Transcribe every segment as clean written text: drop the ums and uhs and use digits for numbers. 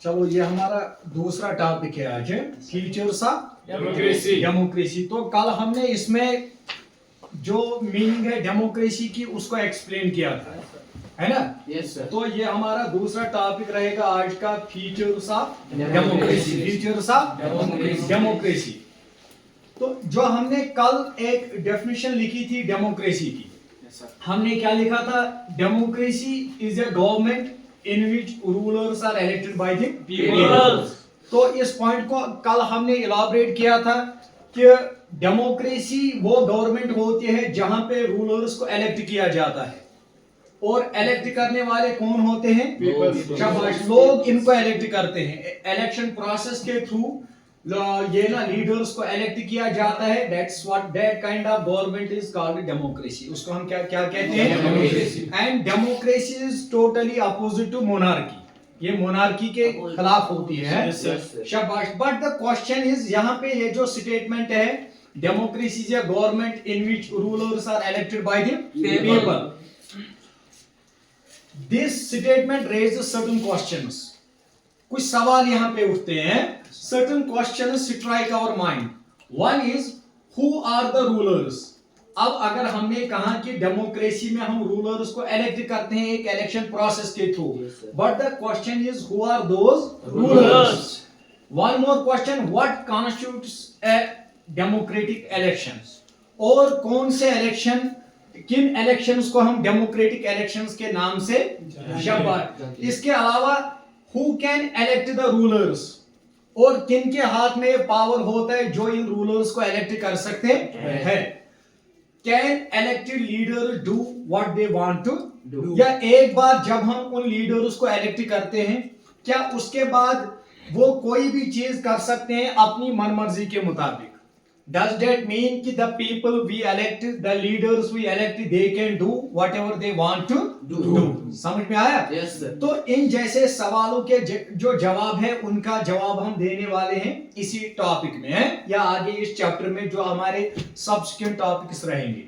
चलो ये हमारा दूसरा टॉपिक है आज, फीचर्स ऑफ डेमोक्रेसी। तो कल हमने इसमें जो मीनिंग है डेमोक्रेसी की उसको एक्सप्लेन किया था, है ना? Yes sir. तो ये हमारा दूसरा टॉपिक रहेगा आज का, features of democracy. Features of democracy. तो जो हमने कल एक डेफिनेशन लिखी थी डेमोक्रेसी की, हमने क्या लिखा था? Democracy is a government in which rulers are elected by the people. तो इस पॉइंट को कल हमने इलाबरेट किया था कि डेमोक्रेसी वो गवर्नमेंट होती है जहां पे रूलर्स को इलेक्ट किया जाता है, और इलेक्ट करने वाले कौन होते हैं? शाबाश, लोग इनको इलेक्ट करते हैं। इलेक्शन प्रोसेस के थ्रू ये ना लीडर्स को इलेक्ट किया जाता है। That's what that kind of government is called democracy. उसको हम क्या क्या कहते हैं? Democracy. And democracy is totally opposite to monarchy. ये मोनार्की के खिलाफ होती है। शाबाश। बट द क्वेश्चन इज, यहाँ पे ये जो स्टेटमेंट है, democracy is a government in which rulers are elected by the people. This statement raises certain questions. कुछ सवाल यहाँ पे उठते हैं। Certain questions strike our mind. One is, who are the rulers? अब अगर हमने कहा कि डेमोक्रेसी में हम रूलर्स को इलेक्ट करते हैं एक इलेक्शन प्रोसेस के through, but the question is, who are those rulers? One more question, what constitutes a democratic elections? और कौन से इलेक्शन, किन इलेक्शंस को हम डेमोक्रेटिक इलेक्शंस के नाम से शाबाश। इसके अलावा who can elect the rulers? और किन के हाथ में पावर होता है जो इन रूलर्स को इलेक्ट कर सकते हैं? Can elected leader do what they want to do? या एक बार जब हम उन लीडर्स को इलेक्ट करते हैं, क्या उसके बाद वो कोई भी चीज कर सकते हैं अपनी मनमर्जी के मुताबिक? Does that mean कि the people we elect, the leaders we elect, they can do whatever they want to do? समझ में आया? Yes, sir. तो इन जैसे सवालों के जो जवाब है, उनका जवाब हम देने वाले हैं इसी टॉपिक में, है या आगे इस चैप्टर में जो हमारे सब्सिक्वेंट टॉपिक्स रहेंगे।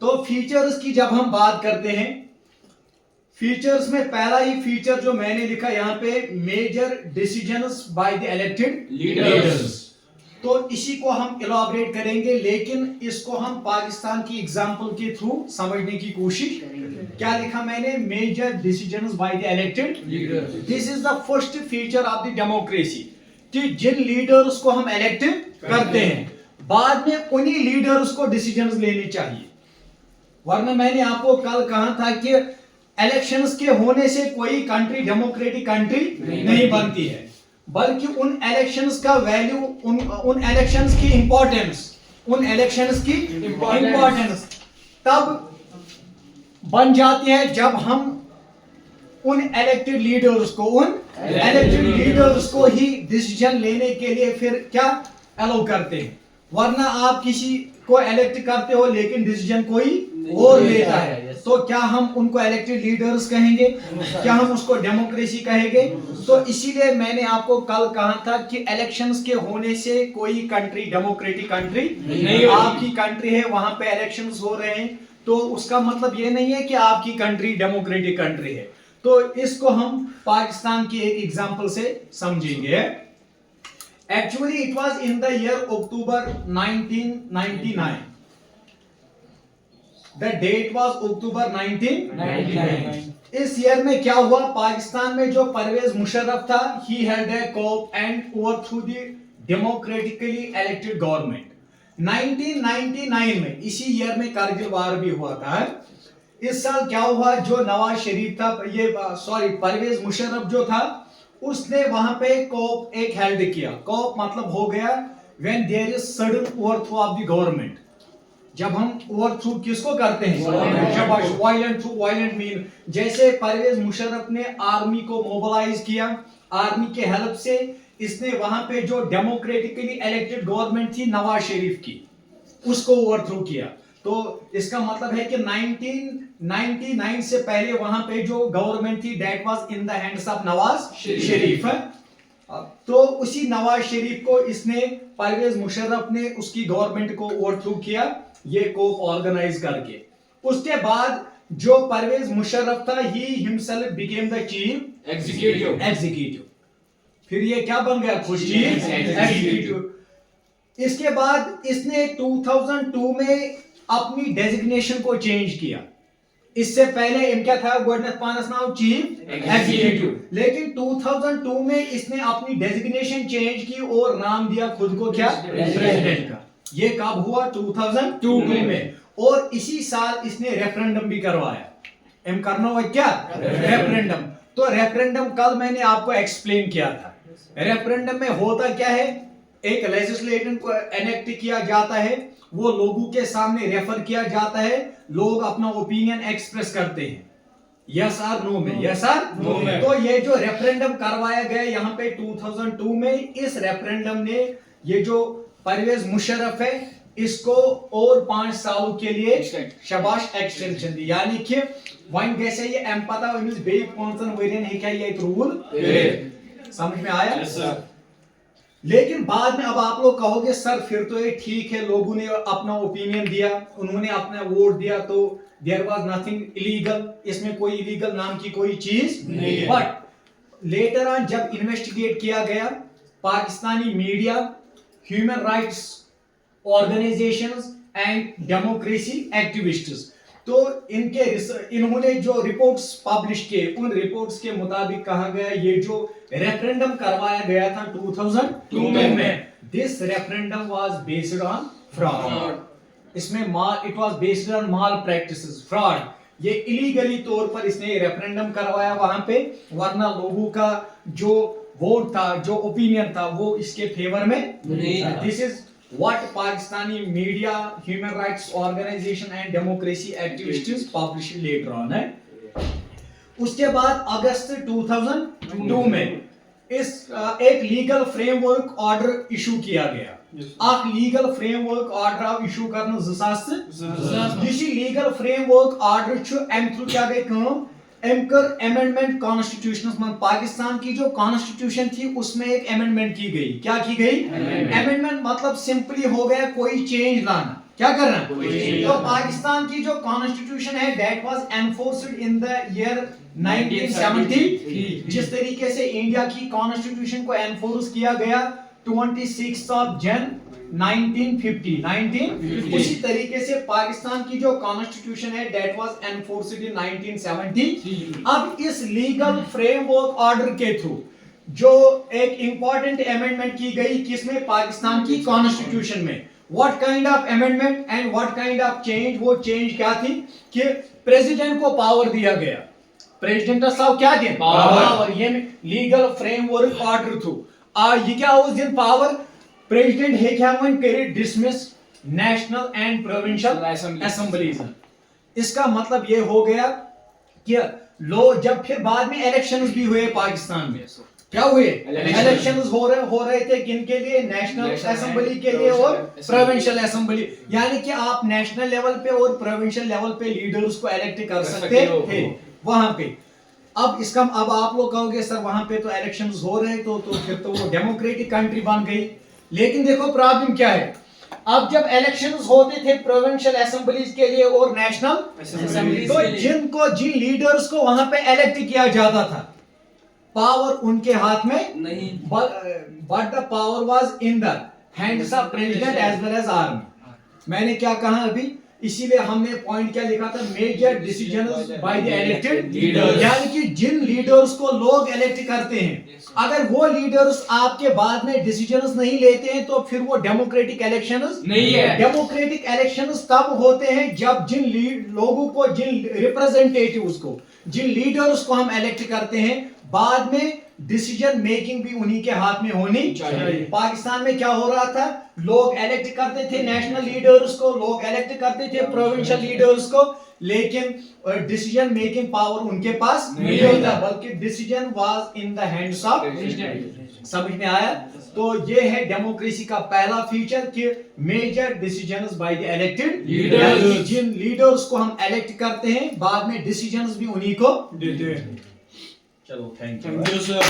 तो फीचर्स की जब हम बात करते हैं, फीचर्स में पहला ही फीचर जो मैंने लिखा यहाँ पे, major decisions by the elected leaders. तो इसी को हम इलाबरेट करेंगे, लेकिन इसको हम पाकिस्तान की एग्जांपल के थ्रू समझने की कोशिश करेंगे। क्या लिखा मैंने? Major decisions by the elected leaders. This is the first feature of the democracy, कि जिन लीडर्स को हम इलेक्ट करते हैं, बाद में उन्हीं लीडर्स को डिसीजंस लेने चाहिए। वरना मैंने आपको कल कहा था कि इलेक्शंस के होने से कोई कंट्री डेमोक्रेटिक कंट्री नहीं बनती है, बल्कि उन इलेक्शंस का वैल्यू, उन इलेक्शंस की इंपॉर्टेंस, तब बन जाती है जब हम उन इलेक्टेड लीडर्स को ही डिसीजन लेने के लिए फिर क्या अलाउ करते हैं। वरना आप किसी को इलेक्ट करते हो लेकिन डिसीजन कोई और लेता है, तो क्या हम उनको इलेक्टेड लीडर्स कहेंगे? क्या हम उसको डेमोक्रेसी कहेंगे? तो इसीलिए मैंने आपको कल कहा था कि इलेक्शंस के होने से कोई कंट्री डेमोक्रेटिक कंट्री नहीं, आपकी कंट्री है, वहां पे इलेक्शंस हो रहे हैं, तो उसका मतलब ये नहीं है कि आपकी कंट्री डेमोक्रेटिक कंट्री है। तो इसको हम पाकिस्तान की एक एग्जांपल से समझेंगे। Actually it was in the year October 1999। The date was October 1999। इस ईयर में क्या हुआ? पाकिस्तान में जो परवेज मुशर्रफ था, he held a coup and overthrew the democratically elected government। 1999 में, इसी ईयर में कारगिल वार भी हुआ था। इस साल क्या हुआ? जो नवाज शरीफ था, परवेज मुशर्रफ जो था, उसने वहां पे कॉप एक हेल्ड किया। कॉप मतलब हो गया when there is sudden overthrow of the government। जब हम ओवरथ्रू किसको करते हैं? Violent through. वायलेंट मीन, जैसे परवेज मुशर्रफ ने आर्मी को मोबिलाइज किया, आर्मी के हेल्प से इसने वहां पे जो डेमोक्रेटिकली इलेक्टेड गवर्नमेंट थी नवाज शरीफ की, उसको ओवरथ्रू किया। तो इसका मतलब है कि 1999 से पहले वहां पे जो गवर्नमेंट थी, that was in the hands of Nawaz Sharif. तो उसी नवाज शरीफ को इसने, परवेज मुशर्रफ ने उसकी गवर्नमेंट को ओवरथ्रू किया, ये कोप ऑर्गेनाइज करके। उसके बाद जो परवेज मुशर्रफ था, he himself became the chief executive. फिर ये क्या बन गया खुद चीज एग्जीक्यूटिव। इसके बाद इसने 2002 में अपनी डेजिग्नेशन को चेंज किया। इससे पहले इनका था गवर्नर पानस नाउ चीफ एग्जीक्यूटिव, लेकिन 2002 में इसने अपनी डेजिग्नेशन चेंज की और नाम दिया खुद को क्या प्रेसिडेंट का। ये कब हुआ 2002 में। और इसी साल इसने रेफरेंडम भी करवाया। एम करना हुआ क्या रेफरेंडम। तो रेफरेंडम कल मैंने आपको एक्सप्लेन किया था। रेफरेंडम में होता क्या है, एक लेजिस्लेशन को एनेक्ट किया जाता है, वो लोगों के सामने रेफर किया जाता है, लोग अपना ओपिनियन एक्सप्रेस करते हैं यस और नो में, यस और नो में। तो ये जो रेफरेंडम करवाया गया यहाँ पे 2002 में, इस रेफरेंडम ने ये जो परवेज मुशर्रफ है इसको और 5 साल के लिए शबाश एक्सटेंशन दी। यानी कि वन गैसे ये एम पता वनिस बे 5 वरियन हेका ये रूल समझ में आया। लेकिन बाद में अब आप लोग कहोगे सर फिर तो ये ठीक है, लोगों ने अपना ओपिनियन दिया, उन्होंने अपना वोट दिया, तो देयर वाज नथिंग इलीगल, इसमें कोई इलीगल नाम की कोई चीज नहीं है। बट लेटर ऑन जब इन्वेस्टिगेट किया गया, Pakistani media, human rights organisations and democracy activists, तो इन्होंने जो रिपोर्ट्स पब्लिश किए, उन रिपोर्ट्स के मुताबिक कहा गया ये जो रेफरेंडम करवाया गया था 2002 में, this referendum was based on fraud. इसमें it was based on malpractices, fraud. ये इलीगली तौर पर इसने रेफरेंडम करवाया वहां पे, वरना लोगों का जो वोट था, जो ओपिनियन था, वो इसके फेवर में नहीं था। This is what Pakistani media, human rights organization and democracy activists published later on है। उसके बाद अगस्त 2002 में इस एक लीगल फ्रेमवर्क ऑर्डर इशू किया गया। एक लीगल फ्रेमवर्क ऑर्डर इशू करना 2000 लीगल फ्रेमवर्क ऑर्डर छु एम थ्रू क्या गई काम, एम कर अमेंडमेंट कॉन्स्टिट्यूशन में। पाकिस्तान की जो कॉन्स्टिट्यूशन थी उसमें एक अमेंडमेंट की गई। क्या की गई अमेंडमेंट मतलब सिंपली हो गया कोई चेंज लाना, क्या करना। तो पाकिस्तान की जो कॉन्स्टिट्यूशन है that was enforced in the year 1970। जिस तरीके से इंडिया की कॉन्स्टिट्यूशन को एनफोर्स किया गया 26 जन 1950, उसी तरीके से पाकिस्तान की जो कॉन्स्टिट्यूशन है दैट वाज एनफोर्स्ड इन 1970। अब इस लीगल फ्रेमवर्क ऑर्डर के थ्रू जो एक इंपॉर्टेंट अमेंडमेंट की गई किसमें, पाकिस्तान की कॉन्स्टिट्यूशन में। What kind of amendment and what kind of change, वो चेंज क्या थी कि प्रेसिडेंट को पावर दिया गया। प्रेसिडेंट साहब क्या दिया पावर, ये लीगल फ्रेमवर्क ऑर्डर थ्रू ये क्या उस दिन पावर प्रेसिडेंट है क्या वन करे dismiss national and provincial assemblies. इसका मतलब ये हो गया कि जब फिर बाद में इलेक्शंस भी हुए पाकिस्तान में, क्या हुए इलेक्शंस हो रहे थे किनके लिए, नेशनल असेंबली के लिए और प्रोविंशियल असेंबली। यानी कि आप नेशनल लेवल पे और प्रोविंशियल लेवल पे लीडर्स को इलेक्ट कर सकते थे वहां पे। अब आप लोग कहोगे सर वहां पे तो इलेक्शंस हो रहे तो फिर तो वो डेमोक्रेटिक कंट्री बन गई। लेकिन देखो प्रॉब्लम क्या है, अब जब इलेक्शंस होते थे प्रोविंशियल असेंबलीज के लिए और नेशनल असेंबली, तो जिन लीडर्स को वहां पे इलेक्ट किया जाता था पावर उनके हाथ में नहीं, but the power was in the hands of president as well as army. मैंने क्या कहा अभी, इसीलिए हमने पॉइंट क्या लिखा था, major decisions by the elected leaders. यानी कि जिन लीडर्स को लोग इलेक्ट करते हैं, अगर वो लीडर्स आपके बाद में डिसीजंस नहीं लेते हैं तो फिर वो डेमोक्रेटिक इलेक्शंस नहीं है। डेमोक्रेटिक इलेक्शंस तब होते हैं जब जिन लोगों को, जिन रिप्रेजेंटेटिव्स को, जिन लीडर्स को हम इलेक्ट करते हैं, बाद में डिसीजन मेकिंग भी उन्हीं के हाथ में होनी चाहिए। पाकिस्तान में क्या हो रहा था, लोग इलेक्ट करते थे नेशनल लीडर्स को, लोग इलेक्ट करते थे प्रोविंशियल लीडर्स को, लेकिन डिसीजन मेकिंग पावर उनके पास नहीं होता, बल्कि decision was in the hands of president. समझ में आया। तो ये है डेमोक्रेसी का पहला फीचर कि major decisions by the elected leaders. जिन लीडर्स को हम इलेक्ट करते हैं बाद में डिसीजंस भी उन्हीं को देते हैं। चलो थैंक यू सर।